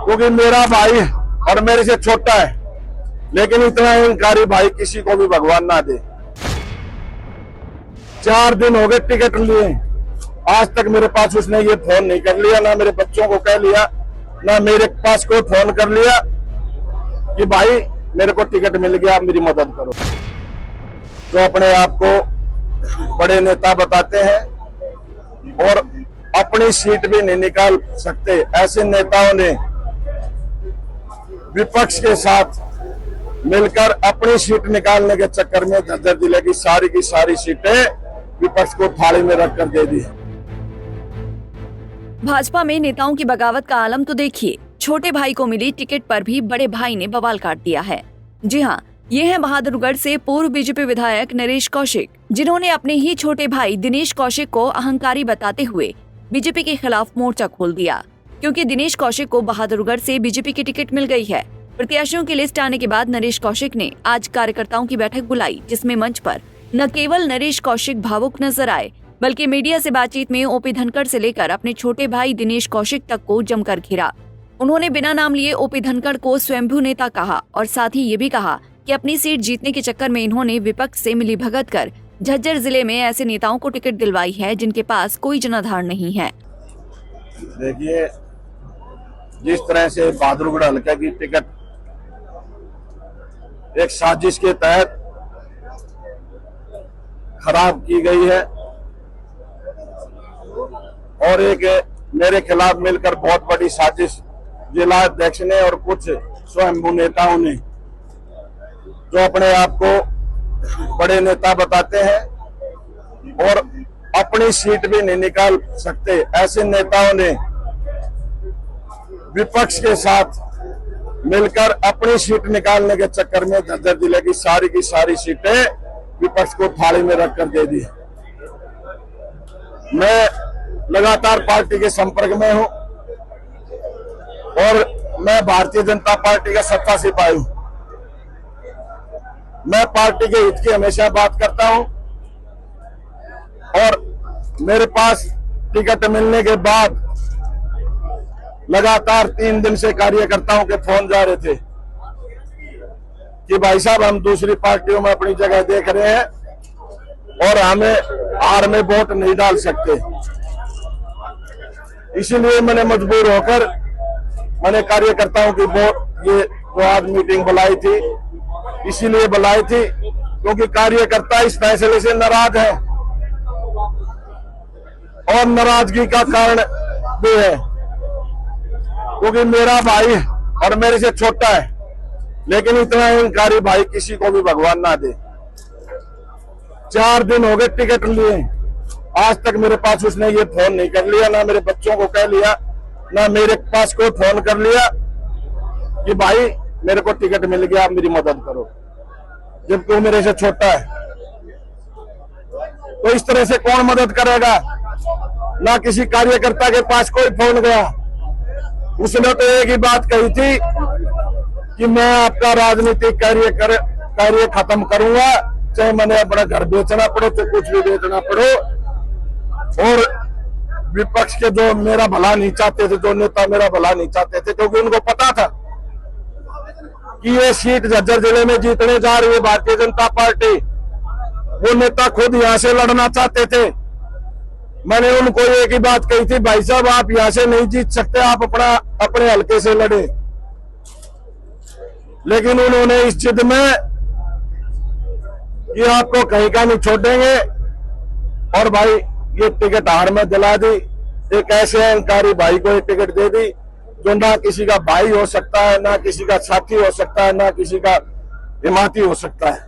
क्योंकि मेरा भाई और मेरे से छोटा है, लेकिन इतना अहंकारी भाई किसी को भी भगवान ना दे। 4 दिन हो गए टिकट लिए, आज तक मेरे पास उसने ये फोन नहीं कर लिया, ना मेरे बच्चों को कह लिया, ना मेरे पास कोई फोन कर लिया कि भाई मेरे को टिकट मिल गया, आप मेरी मदद करो। जो अपने आप को बड़े नेता बताते हैं और अपनी सीट भी नहीं निकाल सकते, ऐसे नेताओं ने विपक्ष के साथ मिलकर अपनी सीट निकालने के चक्कर में झज्जर जिले की सारी सीटें विपक्ष को थाली में रखकर दे दी। भाजपा में नेताओं की बगावत का आलम तो देखिए, छोटे भाई को मिली टिकट पर भी बड़े भाई ने बवाल काट दिया है। जी हाँ, ये है बहादुरगढ़ से पूर्व बीजेपी विधायक नरेश कौशिक, जिन्होंने अपने ही छोटे भाई दिनेश कौशिक को अहंकारी बताते हुए बीजेपी के खिलाफ मोर्चा खोल दिया। क्योंकि दिनेश कौशिक को बहादुरगढ़ से बीजेपी की टिकट मिल गई है। प्रत्याशियों की लिस्ट आने के बाद नरेश कौशिक ने आज कार्यकर्ताओं की बैठक बुलाई, जिसमें मंच पर न केवल नरेश कौशिक भावुक नजर आए, बल्कि मीडिया से बातचीत में ओपी धनखड़ से लेकर अपने छोटे भाई दिनेश कौशिक तक को जमकर घेरा। उन्होंने बिना नाम लिए ओपी धनखड़ को स्वयंभू नेता कहा और साथ ही ये भी कहा कि अपनी सीट जीतने के चक्कर में इन्होंने विपक्ष से मिलीभगत कर झज्जर जिले में ऐसे नेताओं को टिकट दिलवाई है जिनके पास कोई जनाधार नहीं है। देखिए, जिस तरह से बहादुरगढ़ हल्का की टिकट एक साजिश के तहत खराब की गई है और एक मेरे खिलाफ मिलकर बहुत बड़ी साजिश जिला अध्यक्ष ने और कुछ स्वयंभू नेताओं ने, जो अपने आप को बड़े नेता बताते हैं और अपनी सीट भी नहीं निकाल सकते, ऐसे नेताओं ने विपक्ष के साथ मिलकर अपनी सीट निकालने के चक्कर में झज्जर जिले की सारी सीटें विपक्ष को थाली में रखकर दे दी। मैं लगातार पार्टी के संपर्क में हूं और मैं भारतीय जनता पार्टी का सत्ता सिपाही हूं। मैं पार्टी के हित की हमेशा बात करता हूं और मेरे पास टिकट मिलने के बाद लगातार 3 दिन से कार्यकर्ताओं के फोन जा रहे थे कि भाई साहब, हम दूसरी पार्टियों में अपनी जगह देख रहे हैं और हमें हार में वोट नहीं डाल सकते। इसीलिए मैंने मजबूर होकर मैंने कार्यकर्ताओं की ये जो आज मीटिंग बुलाई थी, इसीलिए बुलाई थी क्योंकि कार्यकर्ता इस फैसले से नाराज है और नाराजगी का कारण भी है क्योंकि मेरा भाई और मेरे से छोटा है, लेकिन इतना अहंकारी भाई किसी को भी भगवान ना दे। 4 दिन हो गए टिकट लिए, आज तक मेरे पास उसने ये फोन नहीं कर लिया, ना मेरे बच्चों को कह लिया, ना मेरे पास कोई फोन कर लिया कि भाई मेरे को टिकट मिल गया, आप मेरी मदद करो, जबकि वो मेरे से छोटा है। तो इस तरह से कौन मदद करेगा? ना किसी कार्यकर्ता के पास कोई फोन गया। उसने तो एक ही बात कही थी कि मैं आपका राजनीतिक कार्य खत्म करूंगा, चाहे मैंने अपना घर बेचना पड़ो, तो कुछ भी बेचना पड़ो। और विपक्ष के जो मेरा भला नहीं चाहते थे, जो नेता मेरा भला नहीं चाहते थे, क्योंकि उनको पता था कि ये सीट झज्जर जिले में जीतने जा रही है भारतीय जनता पार्टी, वो नेता खुद यहां से लड़ना चाहते थे। मैंने उनको एक ही बात कही थी, भाई साहब, आप यहां से नहीं जीत सकते, आप अपने हल्के से लड़े। लेकिन उन्होंने इस जिद में कि आपको कहीं का नहीं छोड़ेंगे और भाई ये टिकट हार में दिला दी। एक ऐसे अहंकारी भाई को ये टिकट दे दी जो ना किसी का भाई हो सकता है, ना किसी का साथी हो सकता है, ना किसी का हिमाती हो सकता है।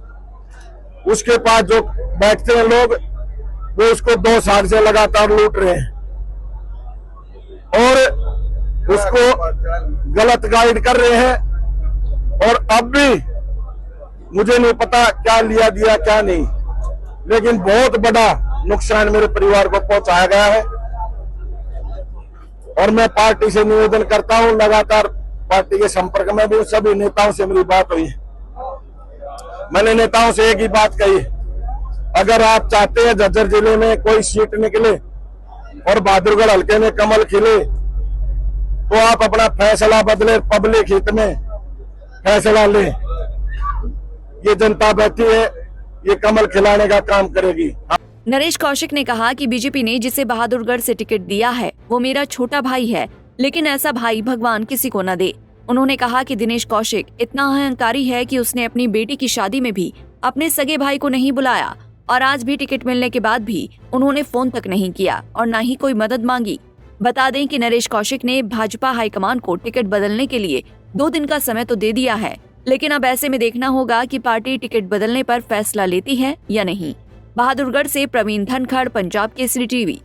उसके पास जो बैठते हैं लोग, वो उसको 2 साल से लगातार लूट रहे हैं और उसको गलत गाइड कर रहे हैं। और अब भी मुझे नहीं पता क्या लिया दिया क्या नहीं, लेकिन बहुत बड़ा नुकसान मेरे परिवार को पहुंचाया गया है। और मैं पार्टी से निवेदन करता हूं, लगातार पार्टी के संपर्क में भी सभी नेताओं से मेरी बात हुई है। मैंने नेताओं से एक ही बात कही, अगर आप चाहते हैं झज्जर जिले में कोई सीट निकले और बहादुरगढ़ हल्के में कमल खिले, तो आप अपना फैसला बदले, पब्लिक हित में फैसला ले। ये जनता बैठी है, ये कमल खिलाने का काम करेगी। नरेश कौशिक ने कहा कि बीजेपी ने जिसे बहादुरगढ़ से टिकट दिया है वो मेरा छोटा भाई है, लेकिन ऐसा भाई भगवान किसी को न दे। उन्होंने कहा कि दिनेश कौशिक इतना अहंकारी है कि उसने अपनी बेटी की शादी में भी अपने सगे भाई को नहीं बुलाया और आज भी टिकट मिलने के बाद भी उन्होंने फोन तक नहीं किया और न ही कोई मदद मांगी। बता दें कि नरेश कौशिक ने भाजपा हाईकमान को टिकट बदलने के लिए 2 दिन का समय तो दे दिया है, लेकिन अब ऐसे में देखना होगा कि पार्टी टिकट बदलने पर फैसला लेती है या नहीं। बहादुरगढ़ से प्रवीण धनखड़, पंजाब केसरी टीवी।